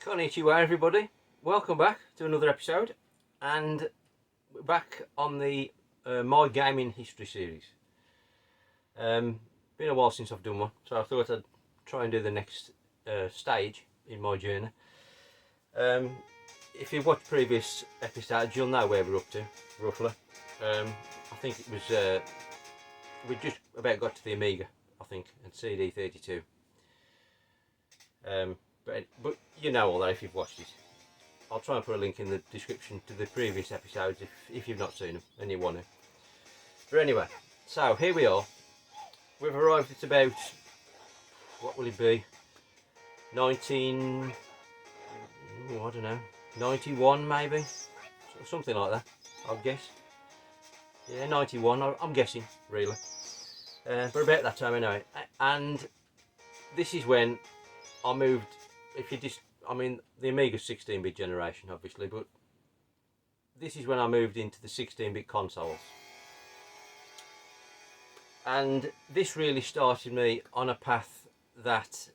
Konnichiwa everybody, welcome back to another episode, and we're back on the My Gaming History series. Been a while since I've done one, so I thought I'd try and do the next stage in my journey. If you've watched previous episodes, you'll know where we're up to, roughly. I think it was, we just about got to the Amiga, I think, and CD32. But you know all that if you've watched it. I'll try and put a link in the description to the previous episodes if you've not seen them and you want to. But anyway, so here we are. We've arrived at about, what will it be? 91 maybe? Something like that, I'd guess. Yeah, 91, I'm guessing, really. But about that time anyway. And this is when I moved, the Amiga's 16-bit generation obviously, but this is when I moved into the 16-bit consoles. And this really started me on a path that,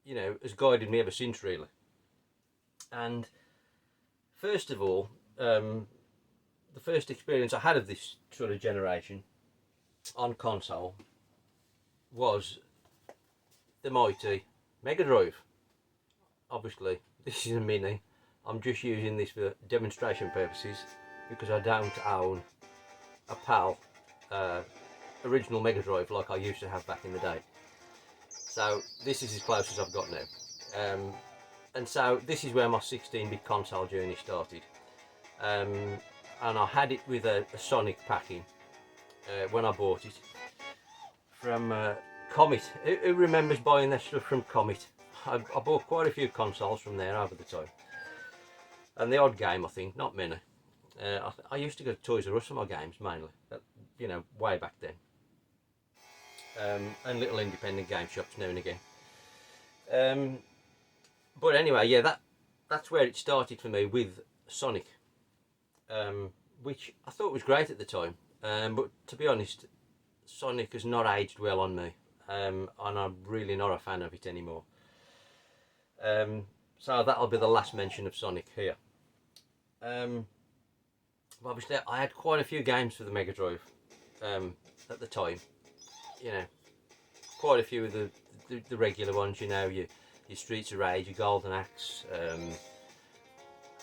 you know, has guided me ever since, really. And first of all, the first experience I had of this sort of generation on console was the mighty Mega Drive. Obviously, this is a mini. I'm just using this for demonstration purposes because I don't own a PAL original Mega Drive like I used to have back in the day. So this is as close as I've got now. And so this is where my 16-bit console journey started. And I had it with a Sonic packing when I bought it from Comet. Who remembers buying that stuff from Comet? I bought quite a few consoles from there over the time. And the odd game, I think, not many. I used to go to Toys R Us for my games mainly, you know, way back then. And little independent game shops now and again. But anyway, yeah, that's where it started for me with Sonic, which I thought was great at the time. But to be honest, Sonic has not aged well on me, and I'm really not a fan of it anymore. So that'll be the last mention of Sonic here. Obviously, I had quite a few games for the Mega Drive at the time. You know, quite a few of the regular ones. You know, your Streets of Rage, your Golden Axe,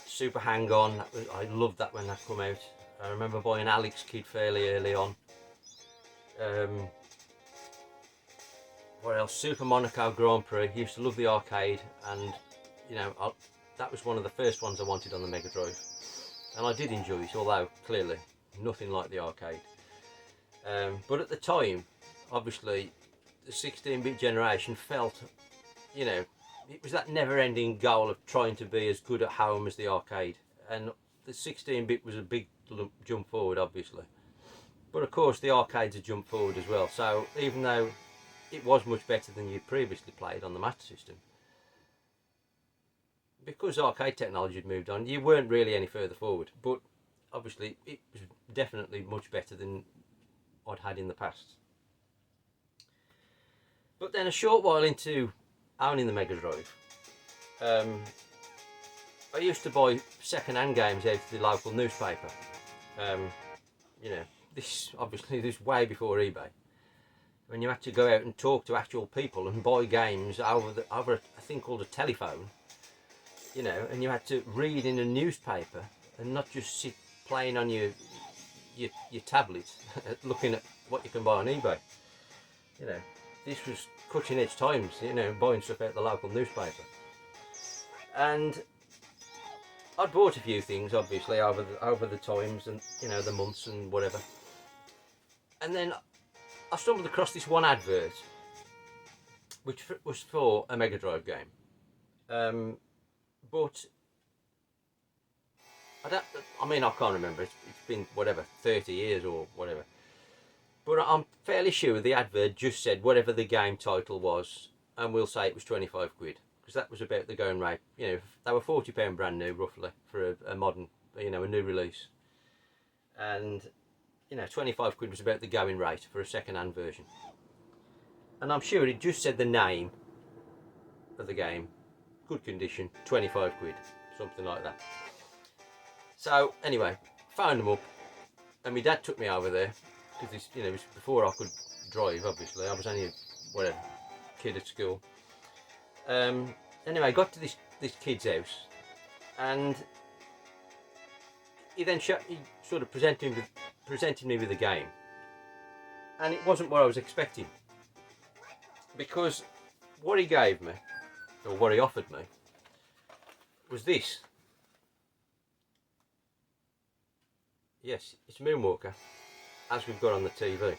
Super Hang On. I loved that when that came out. I remember buying Alex Kidd fairly early on. What else? Super Monaco Grand Prix. Used to love the arcade, and you know, that was one of the first ones I wanted on the Mega Drive, and I did enjoy it, although clearly nothing like the arcade. But at the time, obviously, the 16-bit generation felt, you know, it was that never-ending goal of trying to be as good at home as the arcade, and the 16-bit was a big jump forward, obviously. But of course, the arcade's a jump forward as well. So even though it was much better than you'd previously played on the Master System, because arcade technology had moved on, you weren't really any further forward. But obviously, it was definitely much better than I'd had in the past. But then a short while into owning the Mega Drive, I used to buy second-hand games out of the local newspaper. You know, this was way before eBay, when you had to go out and talk to actual people and buy games over a thing called a telephone. You know, and you had to read in a newspaper and not just sit playing on your tablet, looking at what you can buy on eBay. You know, this was cutting edge times. You know, buying stuff out the local newspaper. And I'd bought a few things, obviously, over the times and, you know, the months and whatever. And then I stumbled across this one advert, which was for a Mega Drive game. But I can't remember. It's been whatever, 30 years or whatever. But I'm fairly sure the advert just said whatever the game title was, and we'll say it was 25 quid. Because that was about the going rate. You know, they were £40 brand new, roughly, for a modern, you know, a new release. And you know, 25 quid was about the going rate for a second-hand version. And I'm sure it just said the name of the game, good condition, 25 quid, something like that. So anyway, found them up, and my dad took me over there because this, you know, it was before I could drive. Obviously, I was only a kid at school. Anyway, I got to this kid's house, and he then he sort of presented me with the game, and it wasn't what I was expecting, because what he gave me, or what he offered me, was this. Yes, it's Moonwalker, as we've got on the TV,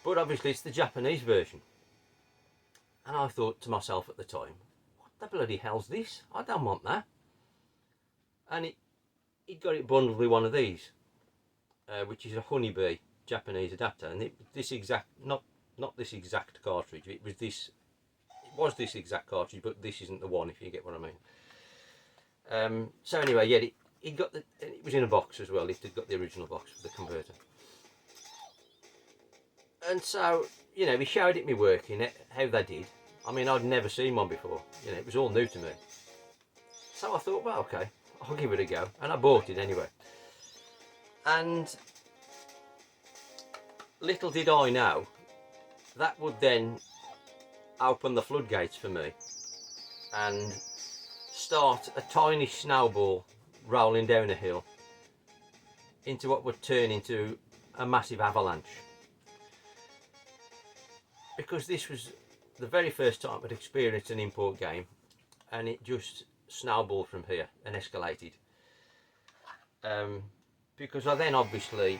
but obviously it's the Japanese version. And I thought to myself at the time, what the bloody hell's this? I don't want that. And he'd got it bundled with one of these, which is a Honeybee Japanese adapter, and this exact, not this exact cartridge. It was this exact cartridge, but this isn't the one, if you get what I mean. So anyway, yeah, it was in a box as well. It had got the original box for the converter. And so, you know, he showed it me working, how they did. I mean, I'd never seen one before. You know, it was all new to me. So I thought, well, okay, I'll give it a go. And I bought it anyway. And little did I know, that would then open the floodgates for me and start a tiny snowball rolling down a hill into what would turn into a massive avalanche. Because this was the very first time I'd experienced an import game, and it just snowballed from here and escalated. Because I then obviously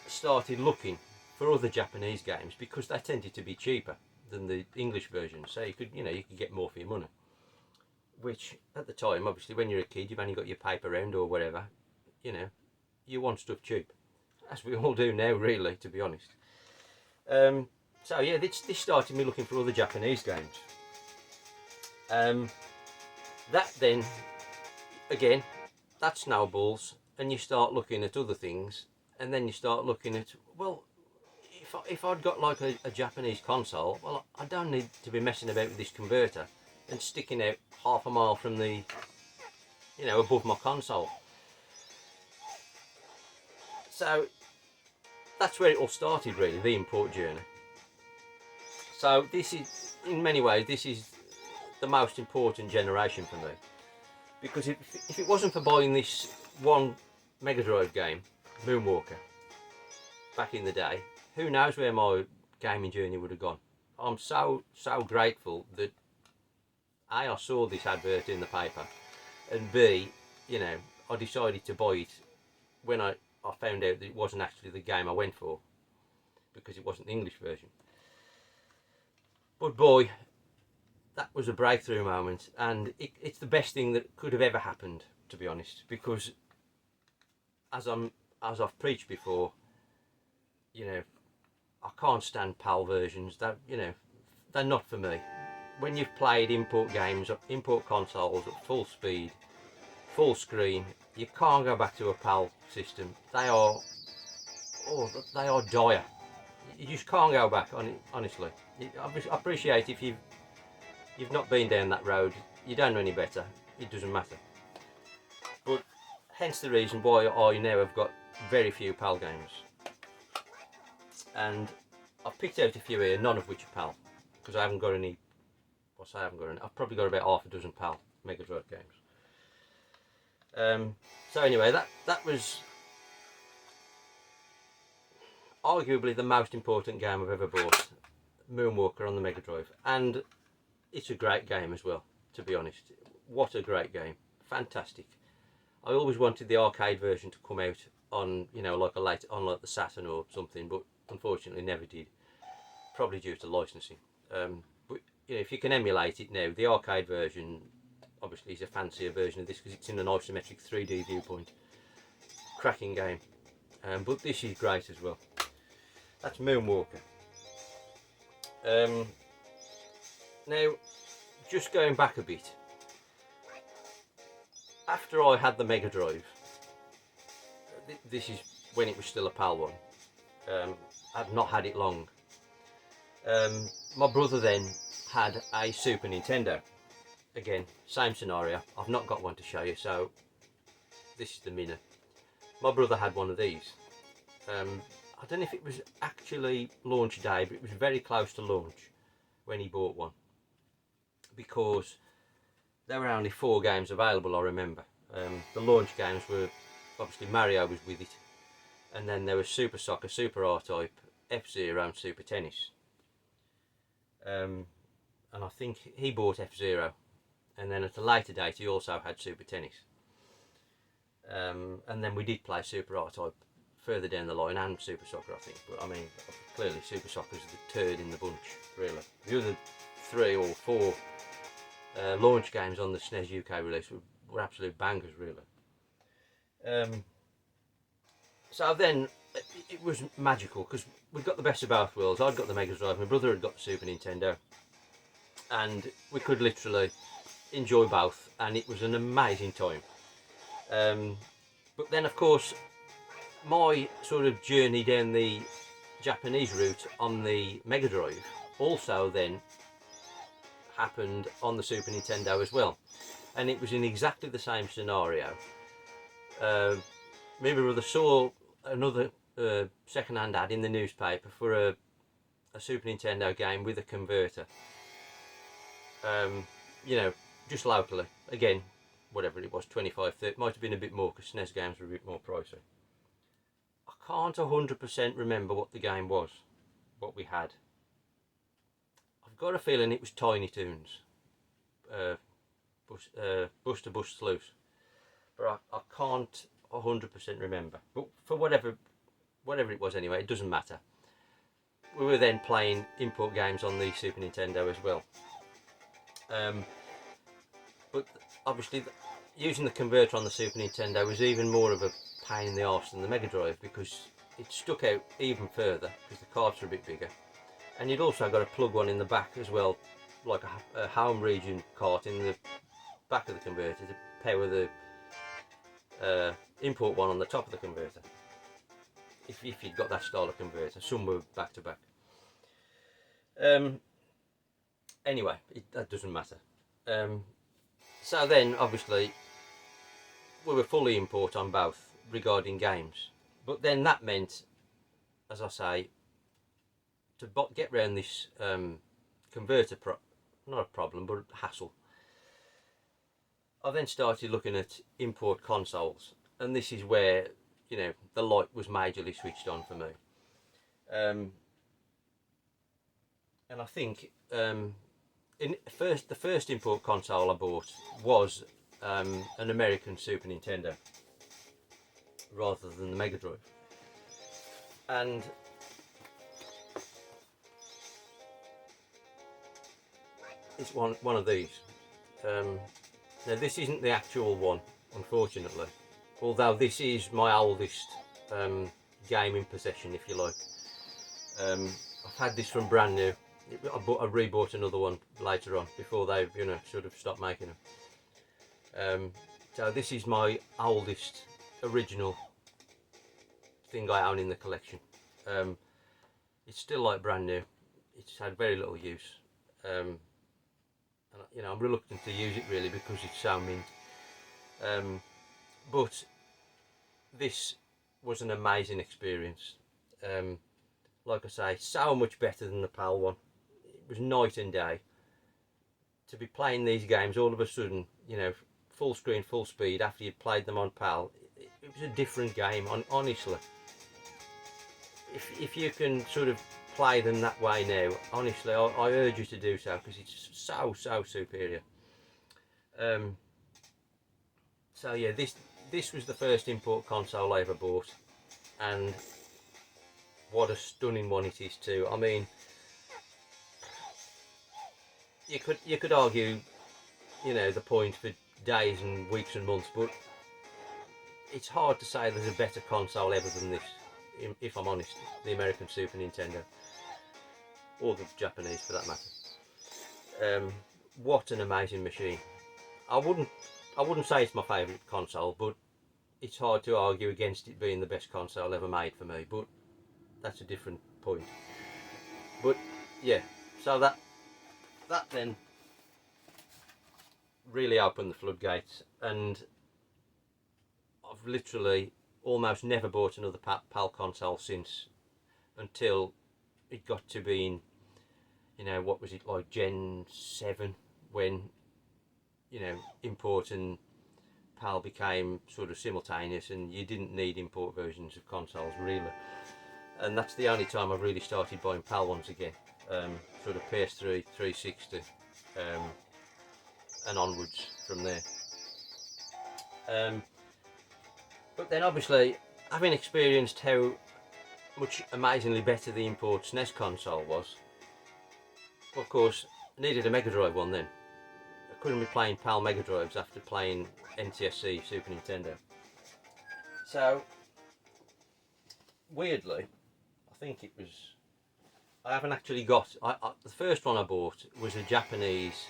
started looking for other Japanese games, because they tended to be cheaper than the English version, so you could get more for your money. Which at the time, obviously, when you're a kid, you've only got your paper round or whatever, you know, you want stuff cheap, as we all do now, really, to be honest. So yeah, this started me looking for other Japanese games. That then, again, that snowballs, and you start looking at other things, and then you start looking at, well, if I'd got like a Japanese console, well, I don't need to be messing about with this converter and sticking out half a mile from the, you know, above my console. So that's where it all started, really, the import journey. So this is, in many ways, this is the most important generation for me, because if it wasn't for buying this one Mega Drive game, Moonwalker, back in the day, who knows where my gaming journey would have gone. I'm so grateful that A, I saw this advert in the paper, and B, you know, I decided to buy it when I found out that it wasn't actually the game I went for, because it wasn't the English version. But boy, that was a breakthrough moment, and it's the best thing that could have ever happened, to be honest, because as I've preached before, you know, I can't stand PAL versions. That, you know, they're not for me. When you've played import games, import consoles at full speed, full screen, you can't go back to a PAL system. They are dire. You just can't go back on it, honestly. I appreciate if you've not been down that road, you don't know any better, it doesn't matter. But hence the reason why I now have got very few PAL games. And I've picked out a few here, none of which are PAL, because I haven't got any. I've probably got about half a dozen PAL Mega Drive games. So anyway, that was arguably the most important game I've ever bought, Moonwalker on the Mega Drive, and it's a great game as well, to be honest. What a great game, fantastic. I always wanted the arcade version to come out on, you know, like like the Saturn or something, but unfortunately never did, probably due to licensing. But you know, if you can emulate it now, the arcade version obviously is a fancier version of this because it's in an isometric 3D viewpoint. Cracking game, but this is great as well. That's Moonwalker. Now, just going back a bit, after I had the Mega Drive, this is when it was still a PAL one. I'd not had it long. My brother then had a Super Nintendo. Again, same scenario. I've not got one to show you, so this is the minute. My brother had one of these. I don't know if it was actually launch day, but it was very close to launch when he bought one, because there were only 4 games available, I remember. The launch games were, obviously Mario was with it, and then there was Super Soccer, Super R-Type, F-Zero and Super Tennis. And I think he bought F-Zero, and then at a later date he also had Super Tennis. And then we did play Super R-Type further down the line, and Super Soccer, I think. But I mean, clearly Super Soccer's the turd in the bunch, really. The other 3 or 4 launch games on the SNES UK release were absolute bangers, really. So then it was magical, because we got the best of both worlds. I'd got the Mega Drive, my brother had got the Super Nintendo, and we could literally enjoy both, and it was an amazing time. But then, of course, my sort of journey down the Japanese route on the Mega Drive also then happened on the Super Nintendo as well, and it was in exactly the same scenario. My brother saw another second-hand ad in the newspaper for a Super Nintendo game with a converter, you know, just locally. Again, whatever it was, 25, 30, might have been a bit more, because SNES games were a bit more pricey. I can't 100% remember what the game was, what we had. I've got a feeling it was Tiny Toons, Bus to Bus Sluice, but I can't 100% remember. But for whatever it was anyway, it doesn't matter. We were then playing import games on the Super Nintendo as well. But obviously using the converter on the Super Nintendo was even more of a pain in the arse than the Mega Drive, because it stuck out even further because the cards were a bit bigger, and you'd also got to plug one in the back as well, like a home region cart in the back of the converter to power the import one on the top of the converter, if you'd got that style of converter. Some were back to back. Anyway, that doesn't matter. So then obviously we were fully import on both regarding games, but then that meant, as I say, to get round this converter not a problem, but a hassle, I then started looking at import consoles, and this is where, you know, the light was majorly switched on for me. And I think the first import console I bought was an American Super Nintendo rather than the Mega Drive, and it's one of these. Now this isn't the actual one, unfortunately, although this is my oldest game in possession, if you like. I've had this from brand new. I rebought another one later on before they, you know, sort of stopped making them. So this is my oldest original thing I own in the collection. It's still like brand new. It's had very little use, and you know, I'm reluctant to use it really because it's so mint. But this was an amazing experience. Like I say, so much better than the PAL one. It was night and day. To be playing these games all of a sudden, you know, full screen, full speed, after you'd played them on PAL, it was a different game, honestly. If you can sort of play them that way now, honestly, I urge you to do so, because it's so superior. So yeah, this was the first import console I ever bought, and what a stunning one it is too. I mean, you could argue, you know, the point for days and weeks and months, but it's hard to say there's a better console ever than this, if I'm honest. The American Super Nintendo, or the Japanese for that matter. What an amazing machine. I wouldn't say it's my favourite console, but it's hard to argue against it being the best console ever made for me, but that's a different point. But yeah, so that then really opened the floodgates, and I've literally almost never bought another PAL console since, until it got to being, you know, what was it, like Gen 7, when, you know, import and PAL became sort of simultaneous and you didn't need import versions of consoles really. And that's the only time I've really started buying PAL ones again, sort of PS3, 360, and onwards from there. But then obviously, having experienced how much amazingly better the import SNES console was, of course, I needed a Mega Drive one then. I couldn't be playing PAL Mega Drives after playing NTSC Super Nintendo. So, weirdly, I think it was, I haven't actually got, the first one I bought was a Japanese,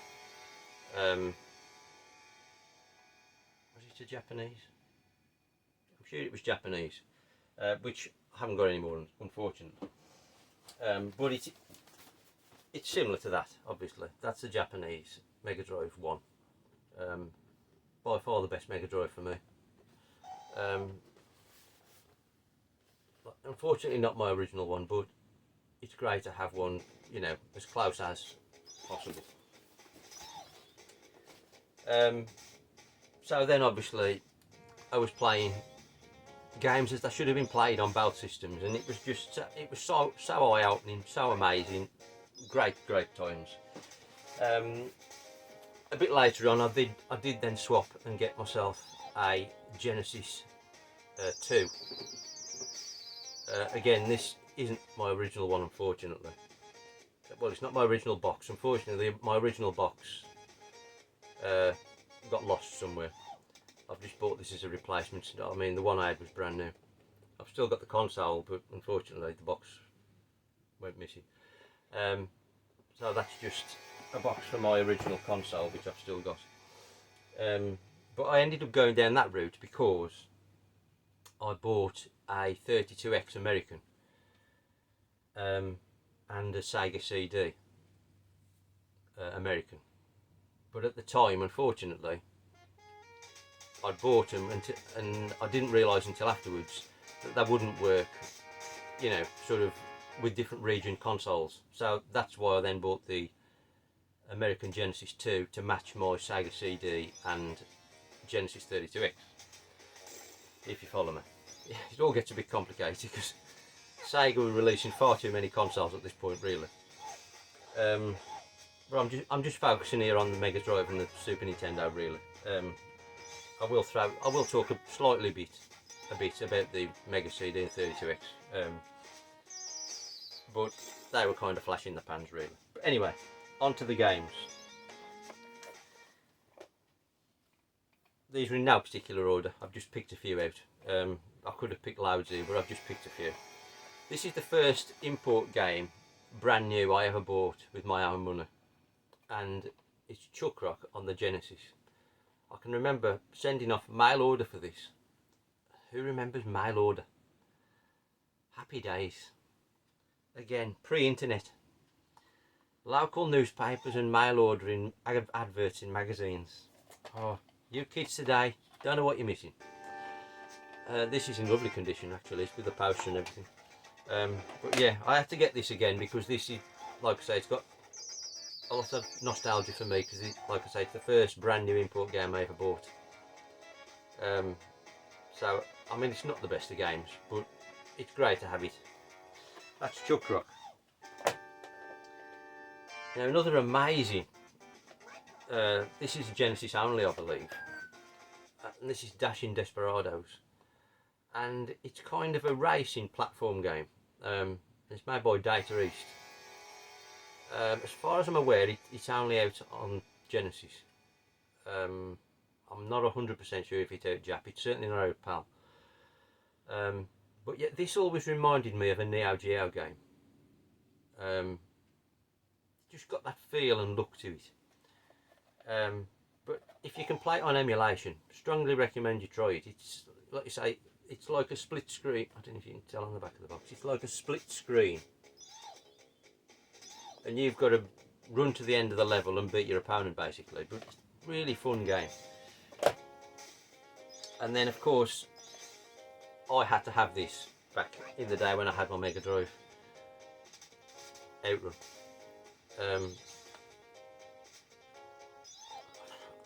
was it a Japanese? I'm sure it was Japanese, which I haven't got anymore, unfortunately. But it's similar to that, obviously. That's a Japanese Mega Drive 1. By far the best Mega Drive for me. Unfortunately not my original one, but it's great to have one, you know, as close as possible. So then obviously I was playing games as they should have been played on both systems, and it was just, it was so eye-opening, so amazing, great times. A bit later on, I did then swap and get myself a Genesis 2. Again, this isn't my original one, unfortunately. Well, it's not my original box. Unfortunately, my original box got lost somewhere. I've just bought this as a replacement. I mean, the one I had was brand new. I've still got the console, but unfortunately the box went missing. So that's just a box for my original console, which I've still got. But I ended up going down that route because I bought a 32X American and a Sega CD American. But at the time, unfortunately, I'd bought them and I didn't realise until afterwards that they wouldn't work, you know, sort of with different region consoles. So that's why I then bought the American Genesis 2 to match my Sega CD and Genesis 32X, if you follow me. It all gets a bit complicated because Sega were releasing far too many consoles at this point, really. But I'm just focusing here on the Mega Drive and the Super Nintendo, really. I will talk a bit about the Mega CD and 32X, but they were kind of flash in the pans, really. But anyway, on to the games. These are in no particular order. I've just picked a few out. I could have picked loads here, but I've just picked a few. This is the first import game, brand new, I ever bought with my own money, and it's Chuck Rock on the Genesis. I can remember sending off mail order for this. Who remembers mail order? Happy days. Again, pre-internet. Local newspapers and mail ordering adverts in magazines. Oh, you kids today don't know what you're missing. This is in lovely condition, actually. It's with the poster and everything. But yeah, I had to get this again because this is, like I say, it's got a lot of nostalgia for me because, like I say, it's the first brand new import game I ever bought. So, I mean, it's not the best of games, but it's great to have it. That's Chuck Rock. Now, another amazing, this is Genesis only, I believe, and this is Dashing Desperados, and it's kind of a racing platform game. It's made by Data East. As far as I'm aware, it's only out on Genesis. I'm not 100% sure if it's out Jap. It's certainly not out PAL. But yeah, this always reminded me of a Neo Geo game. Just got that feel and look to it. But if you can play it on emulation, strongly recommend you try it. like you say, it's like a split screen. I don't know if you can tell on the back of the box. It's like a split screen, and you've got to run to the end of the level and beat your opponent basically. But it's a really fun game. And then of course, I had to have this back in the day when I had my Mega Drive. Outrun.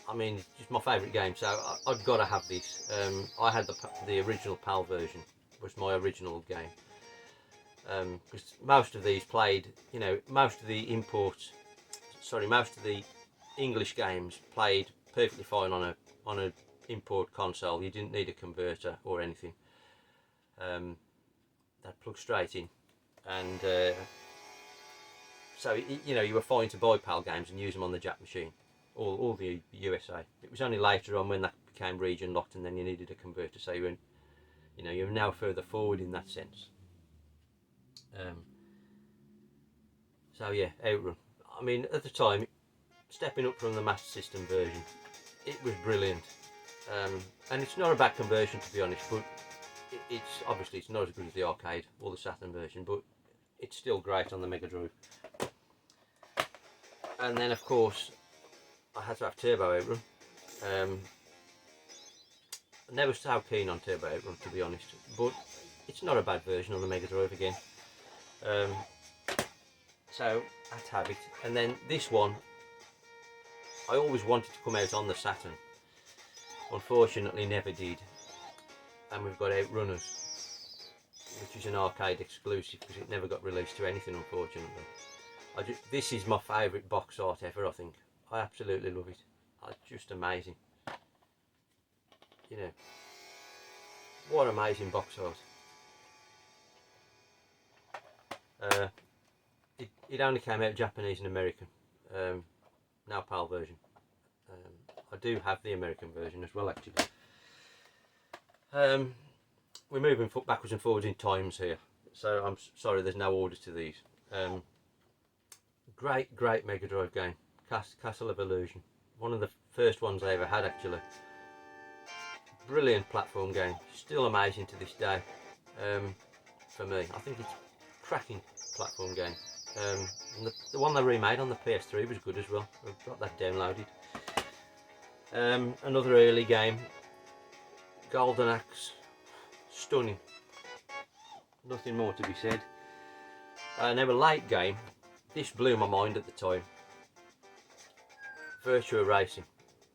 I mean, it's just my favourite game, so I've got to have this. I had the original PAL version, was my original game. Because most of these played, you know, most of the English games played perfectly fine on a import console. You didn't need a converter or anything. That plugged straight in, and so you know, you were fine to buy PAL games and use them on the Jap machine, all the USA. It was only later on when that became region locked, and then you needed a converter. So you're now further forward in that sense. So yeah, Outrun. I mean, at the time, stepping up from the Master System version, it was brilliant. And it's not a bad conversion, to be honest, but it's obviously it's not as good as the arcade or the Saturn version, but it's still great on the Mega Drive. And then of course I had to have Turbo Outrun. Never so keen on Turbo Outrun, to be honest, but it's not a bad version on the Mega Drive again. So I had to have it. And then this one, I always wanted to come out on the Saturn. Unfortunately never did. And we've got Outrunners, which is an arcade exclusive because it never got released to anything, unfortunately. This is my favourite box art ever, I think. I absolutely love it. It's just amazing. You know, what amazing box art. It only came out Japanese and American, now PAL version. I do have the American version as well, actually. We're moving backwards and forwards in times here, so I'm sorry there's no order to these. Great Mega Drive game, Castle of Illusion. One of the first ones I ever had, actually. Brilliant platform game, still amazing to this day. For me, I think it's a cracking platform game. And the one they remade on the PS3 was good as well. I've got that downloaded. Another early game, Golden Axe, stunning. Nothing more to be said. Now a late game, this blew my mind at the time. Virtua Racing.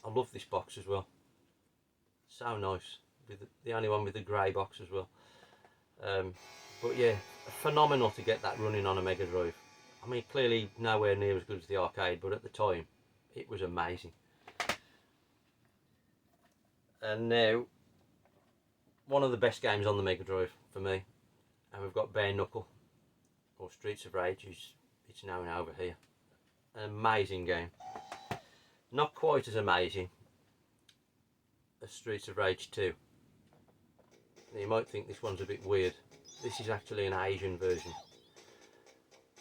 I love this box as well. So nice. With the only one with the grey box as well. But yeah, phenomenal to get that running on a Mega Drive. I mean, clearly nowhere near as good as the arcade, but at the time, it was amazing. And now, one of the best games on the Mega Drive for me, and we've got Bare Knuckle, or Streets of Rage, it's known over here. An amazing game. Not quite as amazing as Streets of Rage 2. You might think this one's a bit weird. This is actually an Asian version.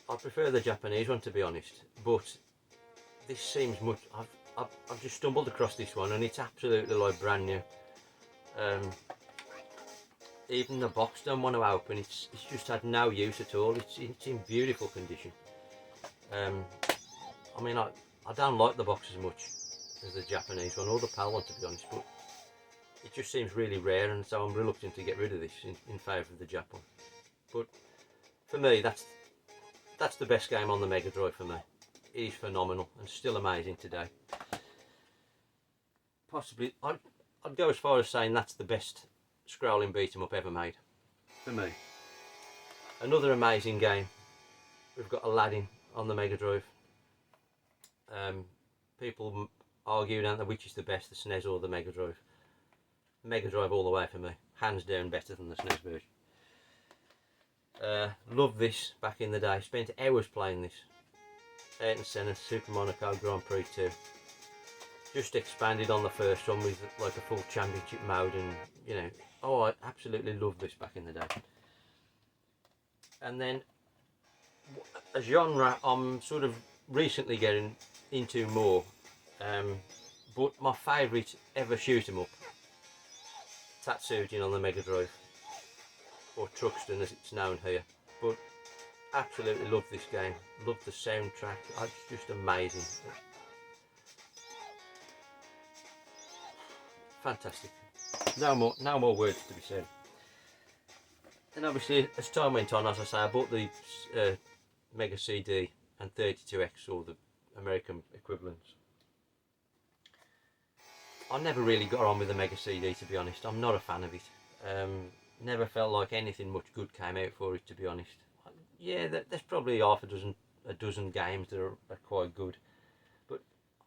I prefer the Japanese one, to be honest, but this seems much... I've just stumbled across this one and it's absolutely like brand new. Even the box don't want to open. It's just had no use at all. It's in beautiful condition. I mean, I don't like the box as much as the Japanese one or the PAL one, to be honest, but it just seems really rare, and so I'm reluctant to get rid of this in favour of the Jap one. But for me, that's the best game on the Mega Drive for me. It is phenomenal and still amazing today. Possibly, I'd go as far as saying that's the best scrolling beat 'em up ever made, for me. Another amazing game. We've got Aladdin on the Mega Drive. People argue, don't they, which is the best, the SNES or the Mega Drive. Mega Drive all the way for me, hands down better than the SNES version. Loved this back in the day, spent hours playing this. Ayrton Senna Super Monaco Grand Prix 2. Just expanded on the first one with like a full championship mode, and you know, oh, I absolutely loved this back in the day. And then a genre I'm sort of recently getting into more, but my favourite ever shoot 'em up Tatsujin on the Mega Drive, or Truxton as it's known here. But absolutely love this game. Love the soundtrack. It's just amazing. Fantastic. No more words to be said. And obviously, as time went on, as I say, I bought the Mega CD and 32X, or the American equivalents. I never really got on with the Mega CD, to be honest. I'm not a fan of it. Never felt like anything much good came out for it, to be honest. Yeah, there's probably half a dozen games that are quite good, but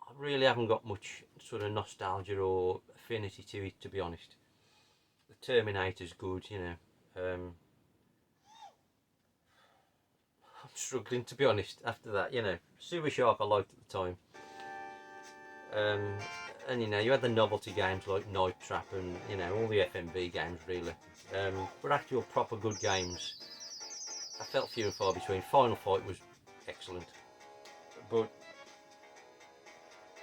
I really haven't got much sort of nostalgia or affinity to it, to be honest. The Terminator's good, you know. I'm struggling, to be honest, after that, you know. Super Shark I liked at the time. And you know, you had the novelty games like Night Trap and, you know, all the FMV games really. But actual proper good games, I felt few and far between. Final Fight was excellent, but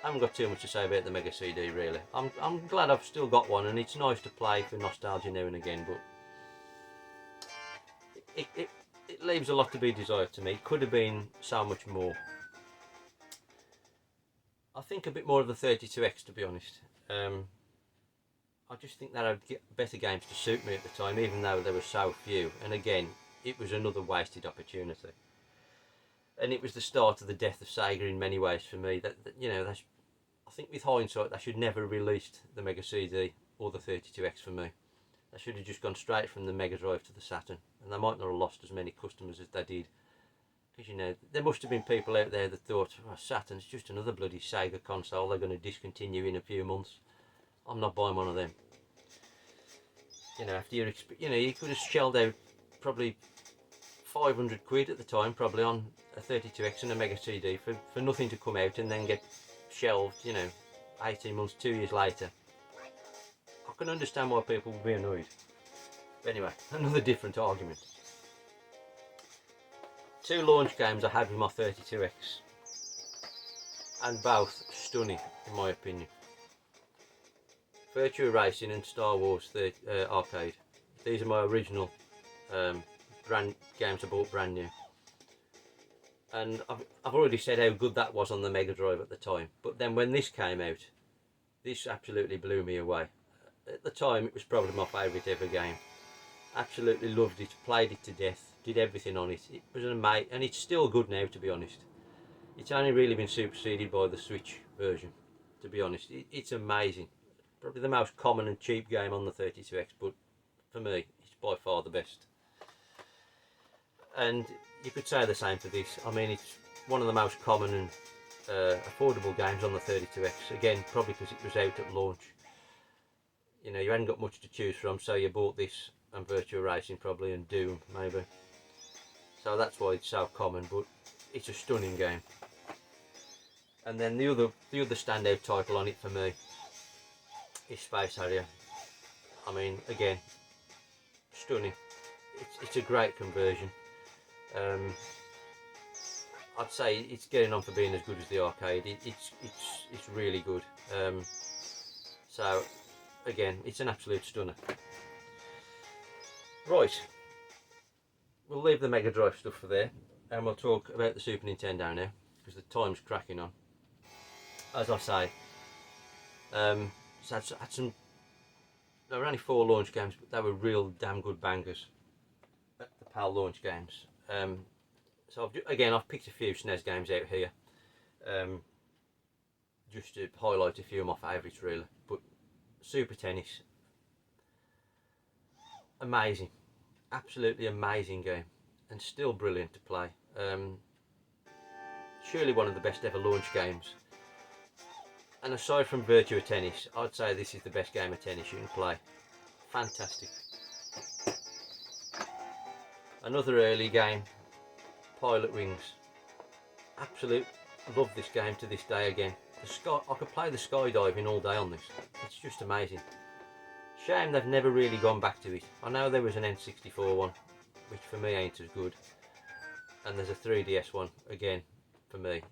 I haven't got too much to say about the Mega CD really. I'm glad I've still got one, and it's nice to play for nostalgia now and again, but it leaves a lot to be desired to me. It could have been so much more. I think a bit more of the 32X, to be honest. I just think that I'd get better games to suit me at the time, even though there were so few. And again, it was another wasted opportunity. And it was the start of the death of Sega in many ways for me. That you know, I think with hindsight, they should never have released the Mega CD or the 32X for me. They should have just gone straight from the Mega Drive to the Saturn, and they might not have lost as many customers as they did. Because, you know, there must have been people out there that thought, oh, Saturn's just another bloody Sega console they're going to discontinue in a few months. I'm not buying one of them. You know, after you know, you could have shelled out probably 500 quid at the time, probably, on a 32X and a Mega CD for nothing to come out and then get shelved, you know, 18 months, 2 years later. I can understand why people would be annoyed. But anyway, another different argument. Two launch games I had with my 32X, and both stunning in my opinion. Virtua Racing and Star Wars Arcade. These are my original games I bought brand new. And I've already said how good that was on the Mega Drive at the time, but then when this came out, this absolutely blew me away. At the time it was probably my favourite ever game. Absolutely loved it, played it to death, did everything on it. It was amazing, and it's still good now, to be honest. It's only really been superseded by the Switch version, to be honest. It's amazing. Probably the most common and cheap game on the 32X, but for me, it's by far the best. And you could say the same for this. I mean, it's one of the most common and affordable games on the 32X. Again, probably because it was out at launch. You know, you hadn't got much to choose from, so you bought this and Virtua Racing probably, and Doom maybe. So that's why it's so common, but it's a stunning game. And then the other standout title on it for me is Space Harrier. I mean, again, stunning. It's a great conversion. I'd say it's getting on for being as good as the arcade. It's really good. So again, it's an absolute stunner. Right, we'll leave the Mega Drive stuff for there, and we'll talk about the Super Nintendo now, because the time's cracking on. As I say, so had some. There were only 4 launch games, but they were real damn good bangers. The PAL launch games. So I've picked a few SNES games out here, just to highlight a few of my favourites really. But Super Tennis, amazing, absolutely amazing game, and still brilliant to play. Surely one of the best ever launch games. And aside from Virtua Tennis, I'd say this is the best game of tennis you can play. Fantastic. Another early game, Pilot Wings. Absolute love this game to this day again. I could play the skydiving all day on this. It's just amazing. Shame they've never really gone back to it. I know there was an N64 one, which for me ain't as good. And there's a 3DS one, again, for me.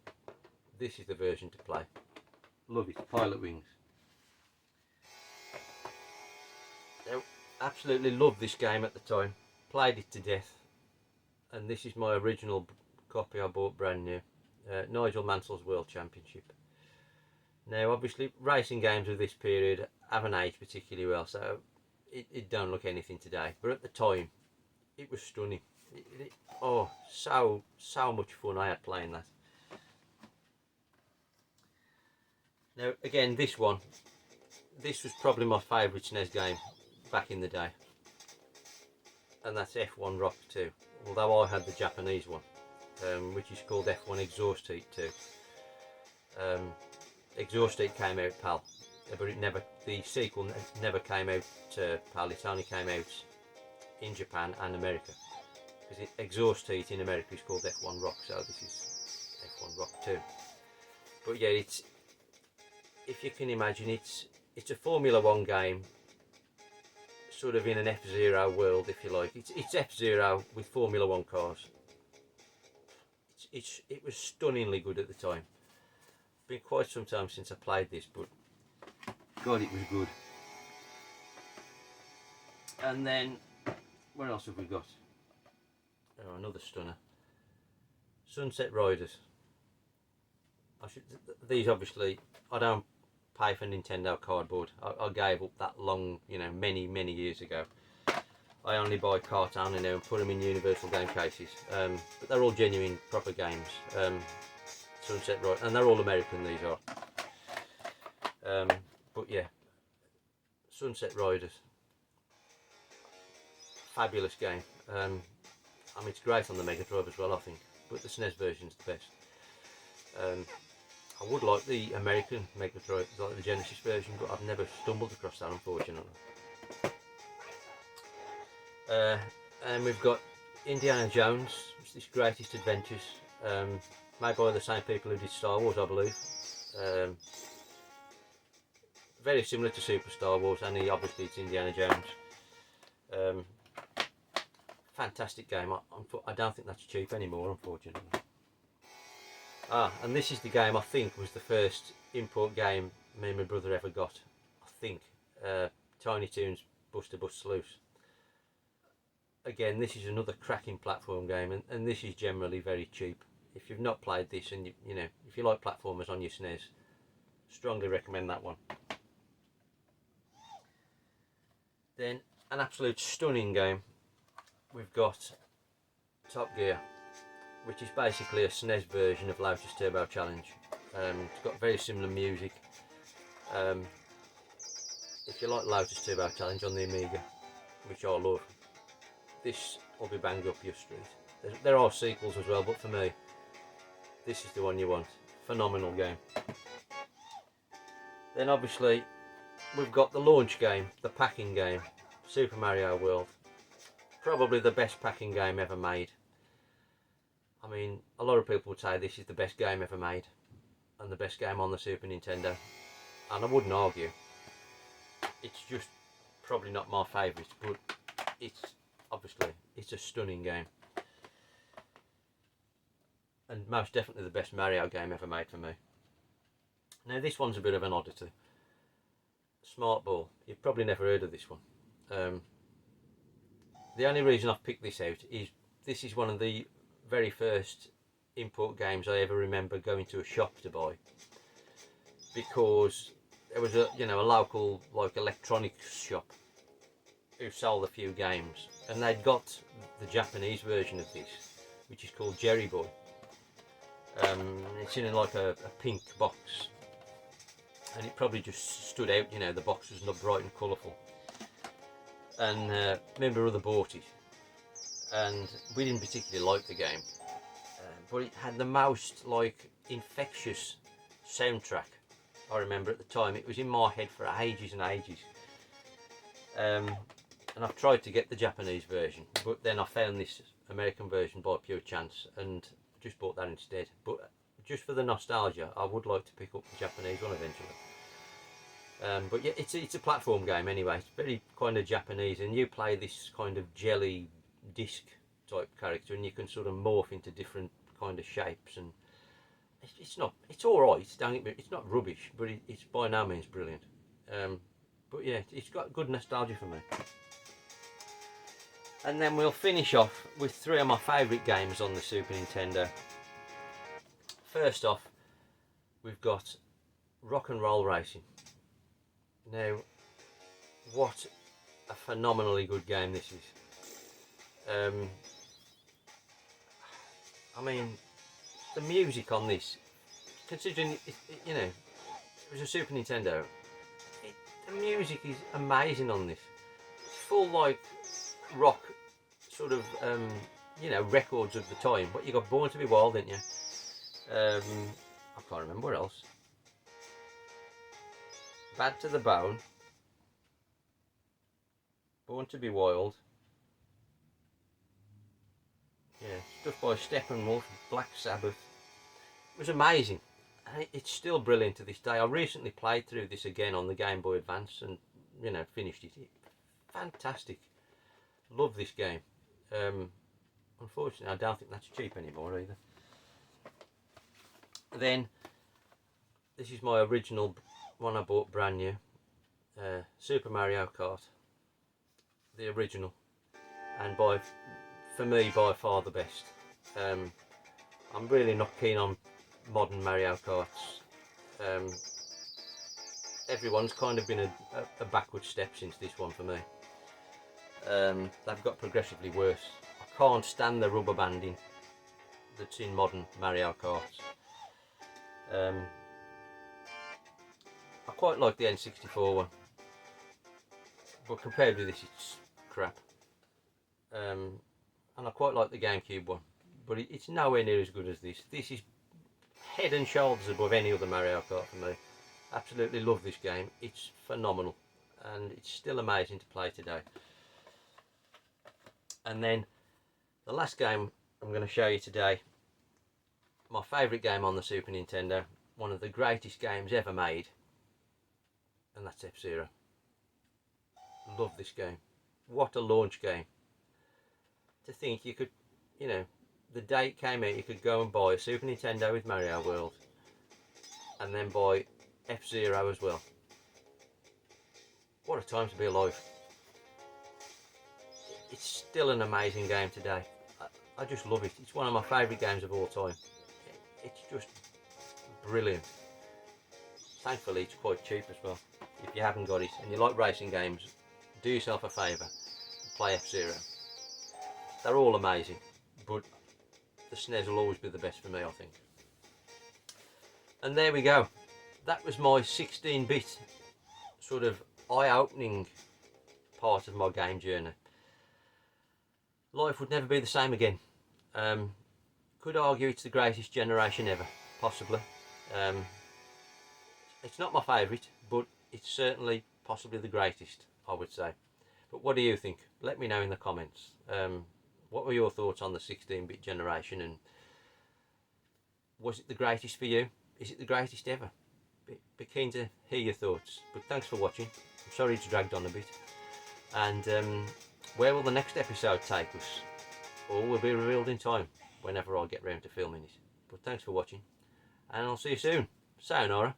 This is the version to play. Love it, Pilot Wings. Now Absolutely loved this game at the time. Played it to death. And this is my original copy I bought brand new. Nigel Mansell's World Championship. Now, obviously, racing games of this period haven't aged particularly well, so it don't look anything today. But at the time, it was stunning. Oh, so much fun I had playing that. Now, again, this was probably my favourite SNES game back in the day, and that's F1 Rock 2. Although I had the Japanese one, which is called F1 Exhaust Heat 2. Exhaust Heat came out PAL, but the sequel never came out to PAL. It only came out in Japan and America, because Exhaust Heat in America is called F1 Rock, so this is F1 Rock 2. But yeah, if you can imagine, it's a Formula 1 game, sort of in an F-Zero world, if you like. It's F-Zero with Formula 1 cars. It was stunningly good at the time. Been quite some time since I played this, but God, it was good. And then, what else have we got? Oh, another stunner. Sunset Riders. These obviously, I don't pay for Nintendo cardboard. I gave up that long, many years ago. I only buy carton now and put them in universal game cases. But they're all genuine, proper games. Sunset Riders, and they're all American, these are. But yeah, Sunset Riders, fabulous game. I mean, it's great on the Mega Drive as well, I think, but the SNES version's the best. I would like the American Mega Drive, like the Genesis version, but I've never stumbled across that, unfortunately. And we've got Indiana Jones, it's this Greatest Adventures, made by the same people who did Star Wars, I believe. Very similar to Super Star Wars, and obviously it's Indiana Jones. Fantastic game. I don't think that's cheap anymore, unfortunately. And this is the game I think was the first import game me and my brother ever got. I think Tiny Toons Buster Bust Loose. Again, this is another cracking platform game, and this is generally very cheap. If you've not played this, and if you like platformers on your SNES, strongly recommend that one. Then an absolute stunning game. We've got Top Gear, which is basically a SNES version of Lotus Turbo Challenge. It's got very similar music. If you like Lotus Turbo Challenge on the Amiga, which I love, this will be bang up your street. There are sequels as well, but for me, this is the one you want. Phenomenal game. Then obviously, we've got the launch game, the packing game, Super Mario World. Probably the best packing game ever made. I mean, a lot of people would say this is the best game ever made, and the best game on the Super Nintendo, and I wouldn't argue. It's just probably not my favourite, but it's a stunning game, and most definitely the best Mario game ever made for me. Now this one's a bit of an oddity. Smart Ball. You've probably never heard of this one. The only reason I've picked this out is this is one of the very first import games I ever remember going to a shop to buy, because there was a local electronics shop who sold a few games, and they'd got the Japanese version of this, which is called Jerry Boy. It's in a pink box, and it probably just stood out. The box was not bright and colourful, and me and my brother bought it, and we didn't particularly like the game, but it had the most infectious soundtrack. I remember at the time it was in my head for ages and ages, and I've tried to get the Japanese version, but then I found this American version by pure chance and just bought that instead. But just for the nostalgia, I would like to pick up the Japanese one eventually. But yeah, it's a platform game anyway. It's very kind of Japanese, and you play this kind of jelly disc type character, and you can sort of morph into different kind of shapes, and it's all right. It's not rubbish, but it's by no means brilliant. But yeah, it's got good nostalgia for me. And then we'll finish off with 3 of my favourite games on the Super Nintendo. First off, we've got Rock and Roll Racing. Now, what a phenomenally good game this is. I mean, the music on this, considering it was a Super Nintendo, the music is amazing on this. It's full like rock sort of records of the time. But you got Born to Be Wild, didn't you? I can't remember what else. Bad to the Bone, Born to Be Wild. Yeah, stuff by Steppenwolf, Black Sabbath. It was amazing. And it's still brilliant to this day. I recently played through this again on the Game Boy Advance and, finished it. Fantastic. Love this game. Unfortunately, I don't think that's cheap anymore either. Then, this is my original one I bought brand new. Super Mario Kart. The original. And for me, by far the best. I'm really not keen on modern Mario Karts. Everyone's kind of been a backward step since this one for me. They've got progressively worse. I can't stand the rubber banding that's in modern Mario Karts. I quite like the N64 one, but compared with this, it's crap. And I quite like the GameCube one, but it's nowhere near as good as this. This is head and shoulders above any other Mario Kart for me. Absolutely love this game. It's phenomenal, and it's still amazing to play today. And then the last game I'm going to show you today, my favourite game on the Super Nintendo, one of the greatest games ever made, and that's F-Zero. Love this game. What a launch game. To think you could, the day it came out, you could go and buy a Super Nintendo with Mario World, and then buy F-Zero as well. What a time to be alive. It's still an amazing game today. I just love it. It's one of my favourite games of all time. It's just brilliant. Thankfully, it's quite cheap as well. If you haven't got it and you like racing games, do yourself a favour and play F-Zero. They're all amazing, but the SNES will always be the best for me, I think. And there we go. That was my 16-bit sort of eye-opening part of my game journey. Life would never be the same again. Could argue it's the greatest generation ever, possibly. It's not my favourite, but it's certainly possibly the greatest, I would say. But what do you think? Let me know in the comments. What were your thoughts on the 16-bit generation, and was it the greatest for you? Is it the greatest ever? Be keen to hear your thoughts. But thanks for watching. I'm sorry it's dragged on a bit. And where will the next episode take us? All will be revealed in time, whenever I get round to filming it. But thanks for watching, and I'll see you soon. Sayonara.